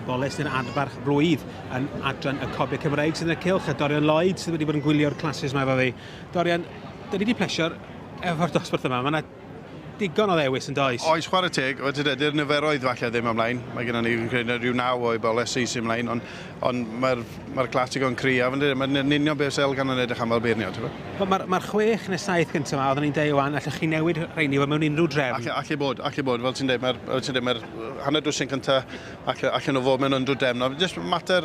Ebolesi yn adfarch Blwydd yn adran y Cobiau Cymreig sydd yn y cylch a Dorian Lloyd sydd wedi bod yn gwylio'r classes yma efo fi. Dorian, da ni wedi plesio efo'r dosbarth yma, mae yna digon o ddewis yn does. Oes chwarae teg, dy'r niferoedd falle ddim ymlaen. Mae gennym ni rhyw 9 o Ebolesi sy'n ymlaen, ond mae'r clasig o'n cri, a mae'n union beth sy'n elgan yn edrych am Albeirniad. Mae'r 6 neu 7 gyntaf yma, oedden ni'n deud wan, allwch chi newid rheini mewn unrhyw drefn? Allu bod, fel ti'n dweud, mae'r hanner dwsin cyntaf allan o fod mewn unrhyw drefn. Just mater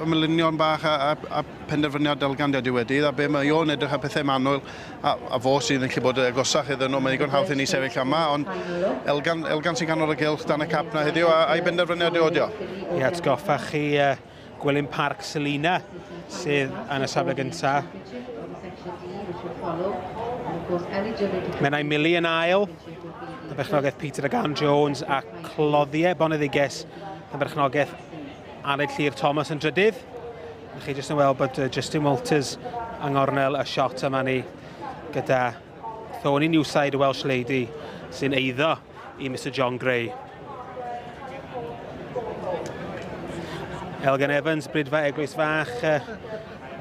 ymlunion bach a penderfyniad elganiad i wedi, a be mae o'n edrych a pethau manwl, a fo sydd yn gallu bod agosach iddyn nhw, mae'n digon hawdd i ni sefyll yma, ond elgan sy'n ganol y gylch dan y cap na heddiw, a'i benderfyniad i odio. Ie, atgoffa chi Gwilym Parc Selina sydd yn y safle gyntaf. Mae yna Mili yn ail, y berchnogaeth Peter Agan Jones a Cloddiau Boneddiges, y berchnogaeth Aled Llyr Thomas yn drydydd. Chi jyst yn weld bod Justin Walters yng ngornel y shot yma ni gyda Thorny Newside, y Welsh lady, sy'n eiddo i Mr John Gray. Elgan Evans, brydfa Eglwys Fach,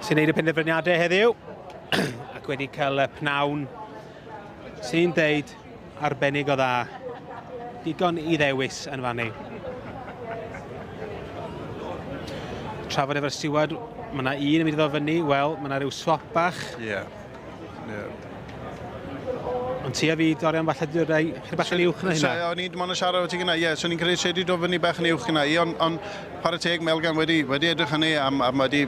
sy'n neud y penderfyniadau heddiw, ac wedi cael y pnawn sy'n deud arbennig o dda. Digon i ddewis yn fannu. Trafod efo'r steward, mae yna un yn mynd i ddod fyny, wel, mae yna rhyw swap bach. Ie. Ond ti a fi, Dorian, falle dwi'n rhaid chydig bach yn uwch na hynna? O'n i'n mynd yn siarad o ti gyna, so ni'n credu sef wedi dod fyny bach yn uwch gyna i, ond chwarae teg, mae Elgan wedi edrych hynny, a wedi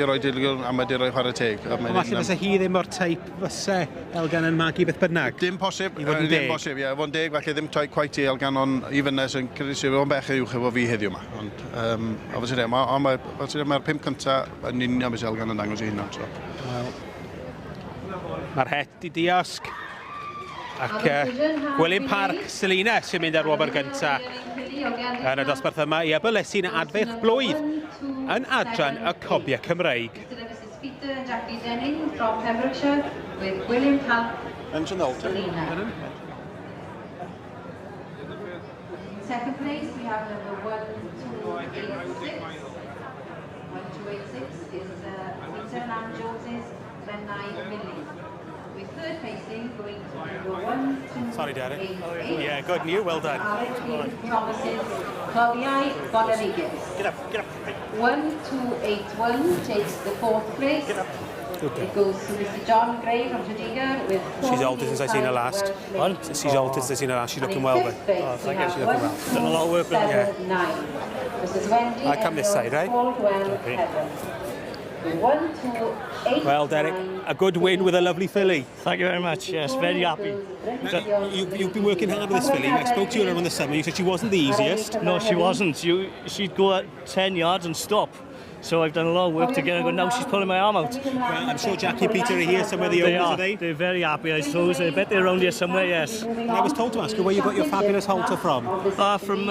rhoi dilgwn, a wedi rhoi chwarae teg. Ond falle fysa hi ddim o'r teip fysa Elgan yn magu beth bynnag? Dim posib, dim posib, ie. Fo'n deg, falle ddim quite i Elgan, ond i fynes yn credu sef o'n bech yn uwch efo fi heddiw yma. Ond mae'r 5 cyntaf yn union beth Elgan yn dangos i hynna. Mae'r het i diosg. Ac Gwilym Parc Selina sy'n mynd ar wobr gyntaf yn y dosbarth yma i Ebolesi yn adferch Blwydd yn adran y Cobiau Cymreig. Second place we have number 1286. 1286 is Peter Lam Jones's then 9 million. With third placing going to number 1288. Sorry, Derek. Yeah, good and you, well done. Thomas's Cobiau Boneddiges. Get up. 1281 takes the 4th place. Get up. Okay. It goes to Mr John Gray from Tredegar with She's altered since I've seen her last. What? She's altered since I've seen her last. She's looking well, but thank you. She's looking well. Done a lot of work, yeah. Mrs Wendy. I come this side, right? Okay. 1289. Well, Derek, a good win with a lovely filly. Thank you very much. Yes, very happy. You've been working hard with this filly. I spoke to you around the summer. You said she wasn't the easiest. No, she wasn't. She'd go at 10 yards and stop. So I've done a lot of work to get her good. Now she's pulling my arm out. Well, I'm sure Jackie and Peter are here somewhere. The owners, are they? They're very happy, I suppose. I bet they're around here somewhere, yes. I was told to ask you where you got your fabulous halter from. From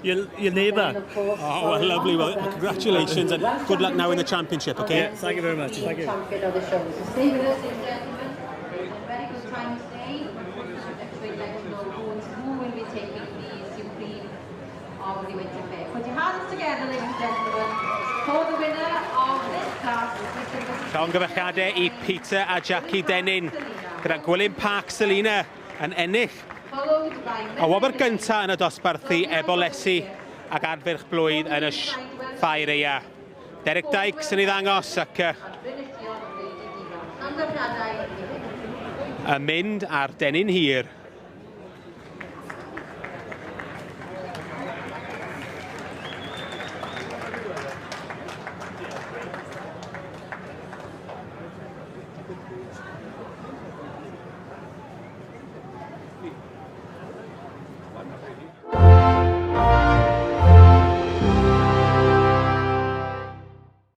your neighbour. Oh, well, lovely. Well, congratulations and good luck now in the championship, okay? Yeah, thank you very much. Thank you. Champion of the show. So stay with us, ladies and gentlemen. Very good time today. Next week, let you know who will be taking the Supreme of the Winter Fair. Put your hands together, ladies and gentlemen, for the winner of this class. Llongyfarchiadau i Peter a Jackie Dennin gyda Gwilym Parc Selina yn ennill o wobr gyntaf yn y dosbarthu Ebolesi ac adferch Blwydd yn y ffair eia. Derek Dykes yn ei ddangos ac yn mynd ar Dennin hir.